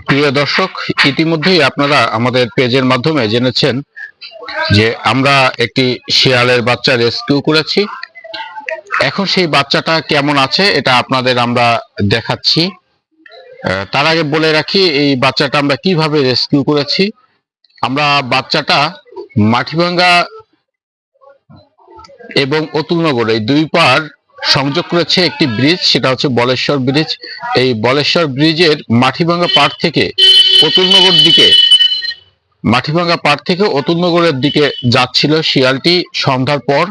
প্রিয় দর্শক, ইতিমধ্যেই আপনারা আমাদের পেজের মাধ্যমে জেনেছেন যে আমরা একটি শিয়ালের বাচ্চা রেস্কিউ করেছি। এখন সেই বাচ্চাটা কেমন আছে এটা আপনাদের আমরা দেখাচ্ছি। তার আগে বলে রাখি এই বাচ্চাটা আমরা কিভাবে রেস্কিউ করেছি। আমরা বাচ্চাটা মাটিভাঙ্গা এবং অতুলনগর এই দুই পার সংযোগ করেছে একটি ব্রিজ, সেটা হচ্ছে বলেশ্বর ব্রিজ। এই বলেশ্বর ব্রিজের মাটিভাঙ্গা পাড় থেকে অতুলনগর দিকে অতুলনগরের দিকে যাচ্ছিল শিয়ালটি সন্ধ্যার পর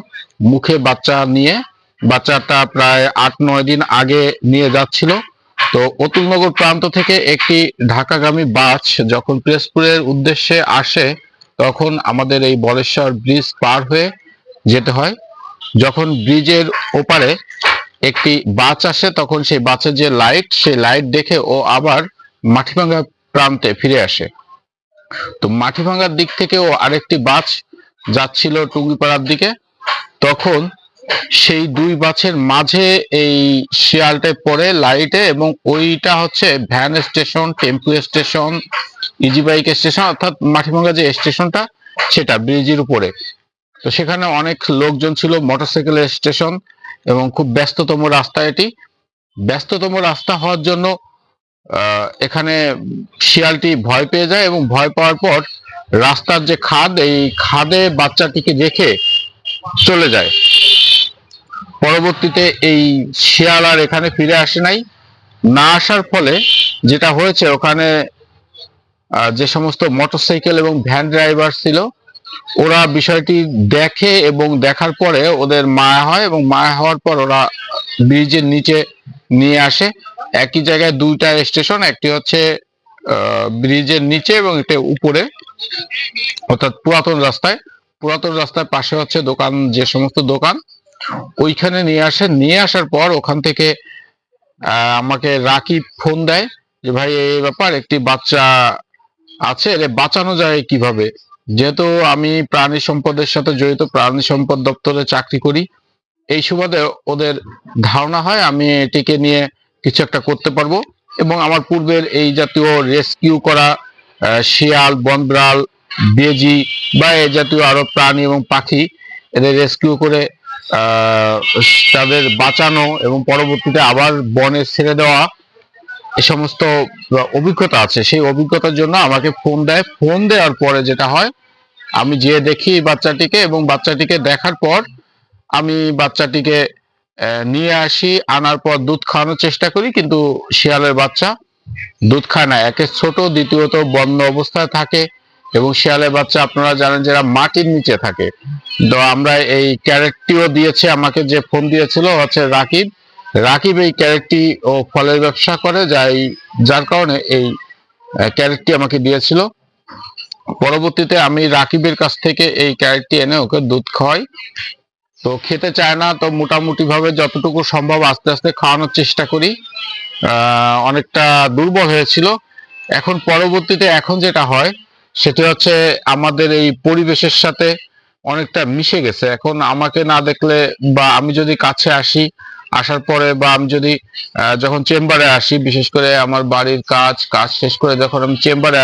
মুখে বাচ্চা নিয়ে। বাচ্চাটা প্রায় ৮-৯ দিন আগে নিয়ে যাচ্ছিল। তো অতুলনগর প্রান্ত থেকে একটি ঢাকাগামী বাস যখন পিরোজপুরের উদ্দেশ্যে আসে তখন আমাদের এই বলেশ্বর ব্রিজ পার হয়ে যেতে হয়। যখন ব্রিজের ওপারে একটি বাস আসে তখন সেই বাসের যে লাইট, সেই লাইট দেখে ও আবার মাটিভাঙ্গা প্রান্তে ফিরে আসে। তো মাটিভাঙ্গার দিক থেকেও আরেকটি বাস যাচ্ছিল টুঙ্গিপাড়ার দিকে। তখন সেই দুই বাসের মাঝে এই শিয়ালটা পড়ে লাইটে, এবং ওইটা হচ্ছে ভ্যান স্টেশন, টেম্পু স্টেশন, ইজি বাইক স্টেশন, অর্থাৎ মাটিভাঙ্গা যে স্টেশনটা সেটা ব্রিজের উপরে। তো সেখানে অনেক লোকজন ছিল, মোটরসাইকেলের স্টেশন এবং খুব ব্যস্ততম রাস্তা। এটি ব্যস্ততম রাস্তা হওয়ার জন্য এখানে শিয়ালটি ভয় পেয়ে যায় এবং ভয় পাওয়ার পর রাস্তার যে খাদ, এই খাদে বাচ্চাটিকে রেখে চলে যায়। পরবর্তীতে এই শিয়াল আর এখানে ফিরে আসে নাই। না আসার ফলে যেটা হয়েছে, ওখানে যে সমস্ত মোটরসাইকেল এবং ভ্যান ড্রাইভার ছিল ওরা বিষয়টি দেখে এবং দেখার পরে ওদের মায়া হয়, এবং মায়া হওয়ার পর ওরা ব্রিজের নিচে নিয়ে আসে। একই জায়গায় দুইটা স্টেশন, একটি হচ্ছে ব্রিজের নিচে এবং এটা উপরে, অর্থাৎ পুরাতন রাস্তায় পাশে হচ্ছে দোকান, যে সমস্ত দোকান ওইখানে নিয়ে আসে। নিয়ে আসার পর ওখান থেকে আমাকে রাকিব ফোন দেয় যে ভাই এই ব্যাপার, একটি বাচ্চা আছে, এর বাঁচানো যায় কিভাবে। যেহেতু আমি প্রাণী সম্পদের সাথে জড়িত, প্রাণী সম্পদ দপ্তরে চাকরি করি, এই সুবাদে ওদের ধারণা হয় আমি এটিকে নিয়ে কিছু একটা করতে পারবো। এবং আমার পূর্বের এই জাতীয় রেস্কিউ করা শিয়াল, বনবিড়াল, বেজি বা এই জাতীয় আরো প্রাণী এবং পাখি, এদের রেস্কিউ করে তাদের বাঁচানো এবং পরবর্তীতে আবার বনে ছেড়ে দেওয়া, এই সমস্ত অভিজ্ঞতা আছে। সেই অভিজ্ঞতার জন্য আমাকে ফোন দেয়। ফোন দেওয়ার পরে যেটা হয়, আমি যেয়ে দেখি বাচ্চাটিকে, এবং বাচ্চাটিকে দেখার পর আমি বাচ্চাটিকে নিয়ে আসি। আনার পর দুধ খাওয়ানোর চেষ্টা করি, কিন্তু শিয়ালের বাচ্চা দুধ খায় না। একে ছোট, দ্বিতীয়ত বন্ধ অবস্থায় থাকে, এবং শিয়ালের বাচ্চা আপনারা জানেন যারা মাটির নিচে থাকে। তো আমরা এই ক্যারেটটিও দিয়েছে, আমাকে যে ফোন দিয়েছিল হচ্ছে রাকিব এই ক্যারেটটি ও ফলের ব্যবসা করে, যার কারণে এই ক্যারেটটি আমাকে দিয়েছিল। পরবর্তীতে আমি রাকিবের কাছ থেকে এই ক্যারেটটি এনে ওকে দুধ খাওয়াই। তো খেতে চায় না, তো মোটামুটি ভাবে যতটুকু সম্ভব আস্তে আস্তে খাওয়ানোর চেষ্টা করি। অনেকটা দুর্বল হয়েছিল। এখন পরবর্তীতে এখন যেটা হয় সেটি হচ্ছে আমাদের এই পরিবেশের সাথে অনেকটা মিশে গেছে। এখন আমাকে না দেখলে, বা আমি যদি কাছে আসি, আসার পরে, বা আমি যদি যখন চেম্বারে আসি, বিশেষ করে আমার বাড়ির কাজ শেষ করে যখন আমি চেম্বারে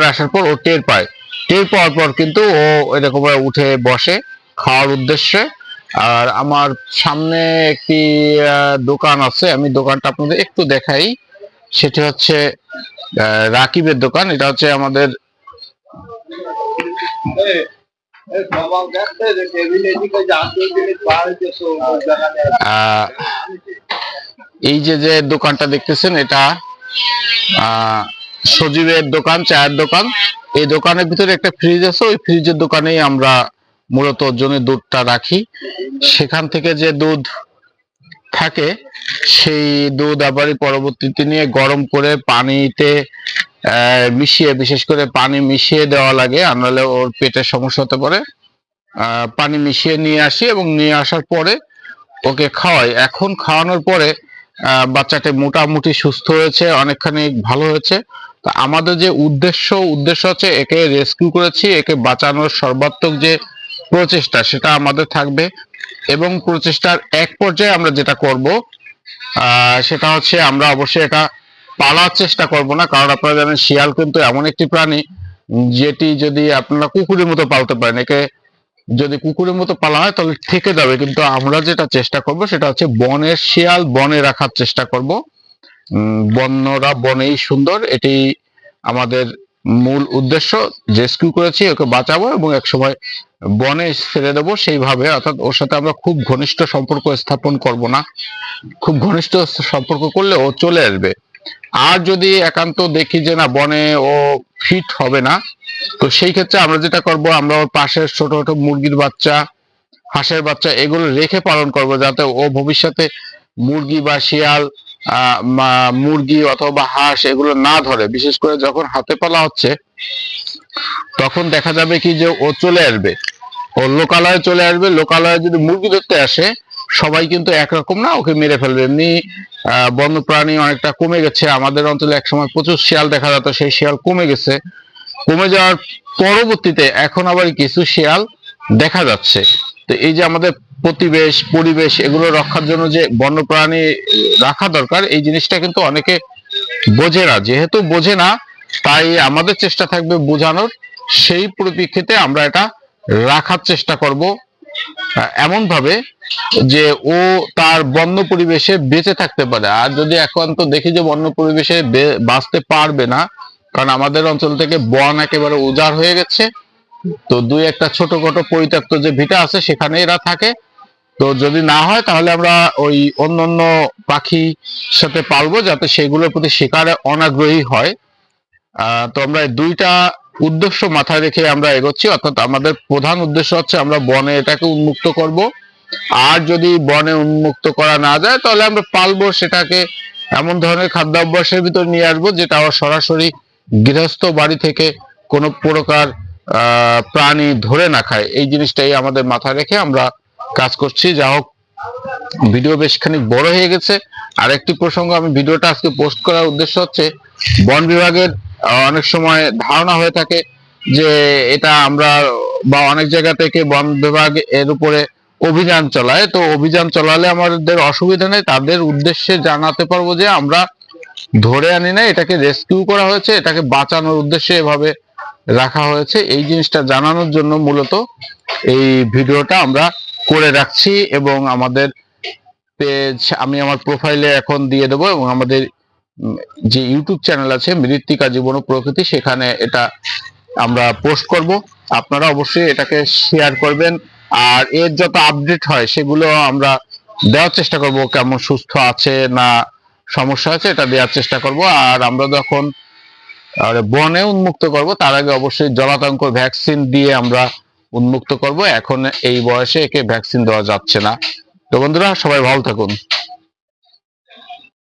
আসার পর ও টের পাওয়ার পর কিন্তু ও এরকম উঠে বসে খাওয়ার উদ্দেশ্যে। আর আমার সামনে একটি দোকান আছে, আমি দোকানটা আপনাদের একটু দেখাই। সেটি হচ্ছে রাকিবের দোকান। এটা হচ্ছে আমাদের এই যে দোকানটা দেখতেছেন, এটা সজীবের দোকান, চায়ের দোকান। এই দোকানের ভিতরে একটা ফ্রিজ আছে, ওই ফ্রিজের দোকানেই আমরা মূলত জন্য দুধটা রাখি। সেখান থেকে যে দুধ থাকে সেই দুধ আবার পরবর্তীতে নিয়ে গরম করে পানিতে মিশিয়ে, বিশেষ করে পানি মিশিয়ে দেওয়া লাগে, নাহলে ওর পেটের সমস্যা হতে পারে। পানি মিশিয়ে নিয়ে আসি এবং নিয়ে আসার পরে ওকে খাওয়াই। এখন খাওয়ানোর পরে বাচ্চাটা মোটামুটি সুস্থ হয়েছে, অনেকখানি ভালো হয়েছে। তো আমাদের যে উদ্দেশ্য হচ্ছে একে রেস্কিউ করেছি, একে বাঁচানোর সর্বাত্মক যে প্রচেষ্টা সেটা আমাদের থাকবে। এবং প্রচেষ্টার এক পর্যায়ে আমরা যেটা করব, সেটা হচ্ছে আমরা অবশ্যই এটা পালার চেষ্টা করব না, কারণ আপনারা জানেন শিয়াল কিন্তু এমন একটি প্রাণী যেটি যদি আপনারা কুকুরের মতো পালতে পারেন, একে যদি কুকুরের মতো পালা হয় তাহলে থেকে যাবে, কিন্তু আমরা যেটা চেষ্টা করব সেটা হচ্ছে বনের শিয়াল বনে রাখার চেষ্টা করব। বন্যরা বনেই সুন্দর, এটি আমাদের মূল উদ্দেশ্য। রেস্কিউ করেছি, ওকে বাঁচাবো এবং একসময় বনে ছেড়ে দেবো সেইভাবে, অর্থাৎ ওর সাথে আমরা খুব ঘনিষ্ঠ সম্পর্ক স্থাপন করব না। খুব ঘনিষ্ঠ সম্পর্ক করলে ও চলে আসবে। আর যদি একান্ত দেখি যে না বনে ও ফিট হবে না, তো সেই ক্ষেত্রে আমরা যেটা করব, আমরা ওর পাশের ছোট ছোট মুরগির বাচ্চা, হাঁসের বাচ্চা এগুলো রেখে পালন করব, যাতে ও ভবিষ্যতে মুরগি বা শিয়াল, মুরগি অথবা হাঁস এগুলো না ধরে। বিশেষ করে যখন হাতে পালা হচ্ছে তখন দেখা যাবে কি যে ও চলে আসবে, ও লোকালয়ে চলে আসবে। লোকালয়ে যদি মুরগি ধরতে আসে, সবাই কিন্তু একরকম না, ওকে মেরে ফেলবে। এমনি বন্যপ্রাণী অনেকটা কমে গেছে আমাদের অঞ্চলে। একসময় প্রচুর শিয়াল দেখা যেত, সেই শিয়াল কমে গেছে। কমে যাওয়ার পরবর্তীতে এখন আবার কিছু শিয়াল দেখা যাচ্ছে। তো এই যে আমাদের পরিবেশ এগুলো রক্ষার জন্য যে বন্যপ্রাণী রাখা দরকার, এই জিনিসটা কিন্তু অনেকে বোঝে না। যেহেতু বোঝে না, তাই আমাদের চেষ্টা থাকবে বোঝানোর। সেই পরিপ্রেক্ষিতে আমরা এটা রাখার চেষ্টা করব এমন ভাবে যে ও তার বন্য পরিবেশে বেঁচে থাকতে পারে। আর যদি একান্ত দেখি যে বন্য পরিবেশে বাঁচতে পারবে না, কারণ আমাদের অঞ্চল থেকে বন একেবারে উজাড় হয়ে গেছে, তো দুই একটা ছোটখাটো পরিত্যক্ত যে ভিটা আছে সেখানে এরা থাকে। তো যদি না হয় তাহলে আমরা ওই অন্যান্য পাখি সাথে পালবো, যাতে সেগুলোর প্রতি শিকারে অনাগ্রহী হয়। তো আমরা দুইটা উদ্দেশ্য মাথায় রেখে আমরা এগোচ্ছি। অর্থাৎ আমাদের প্রধান উদ্দেশ্য হচ্ছে আমরা বনে এটাকে উন্মুক্ত করব। আর যদি বনে উন্মুক্ত করা না যায় তাহলে আমরা পালবো সেটাকে, এমন ধরনের খাদ্যাভ্যাসের ভিতর নিয়ে আসবো যেটা আবার সরাসরি গৃহস্থ বাড়ি থেকে কোনো প্রকার প্রাণী ধরে না খায়। এই জিনিসটাই আমাদের মাথায় রেখে আমরা কাজ করছি। যা হোক, ভিডিও বেশ খানিক বড় হয়ে গেছে। আরেকটি প্রসঙ্গ, আমি ভিডিওটা আজকে পোস্ট করার উদ্দেশ্য হচ্ছে, বন বিভাগের অনেক সময় ধারণা হয়ে থাকে যে এটা আমরা বা অনেক জায়গা থেকে বন বিভাগ এর উপরে অভিযান চালায়। তো অভিযান চালালে আমাদের অসুবিধা নেই, তাদের উদ্দেশ্যে জানাতে পারবো যে আমরা ধরে আনি না, এটাকে রেস্কিউ করা হয়েছে, এটাকে বাঁচানোর উদ্দেশ্যে এভাবে রাখা হয়েছে। এই জিনিসটা জানানোর জন্য মূলত এই ভিডিওটা আমরা করে রাখছি। এবং আমাদের পেজ আমি আমার প্রোফাইলে এখন দিয়ে দেবো, এবং আমাদের যে ইউটিউব চ্যানেল আছে মৃত্তিকা জীবন ও প্রকৃতি, সেখানে এটা আমরা পোস্ট করব। আপনারা অবশ্যই এটাকে শেয়ার করবেন, আর এর যত আপডেট হয় সেগুলো আমরা দেওয়ার চেষ্টা করব। কেমন সুস্থ আছে না সমস্যা আছে এটা দেওয়ার চেষ্টা করব। আর আমরা যখন বনে উন্মুক্ত করব তার আগে অবশ্যই জলাতঙ্ক ভ্যাকসিন দিয়ে আমরা উন্মুক্ত করব। এখন এই বয়সে একে ভ্যাকসিন দেওয়া যাচ্ছে না। তো বন্ধুরা, সবাই ভালো থাকুন।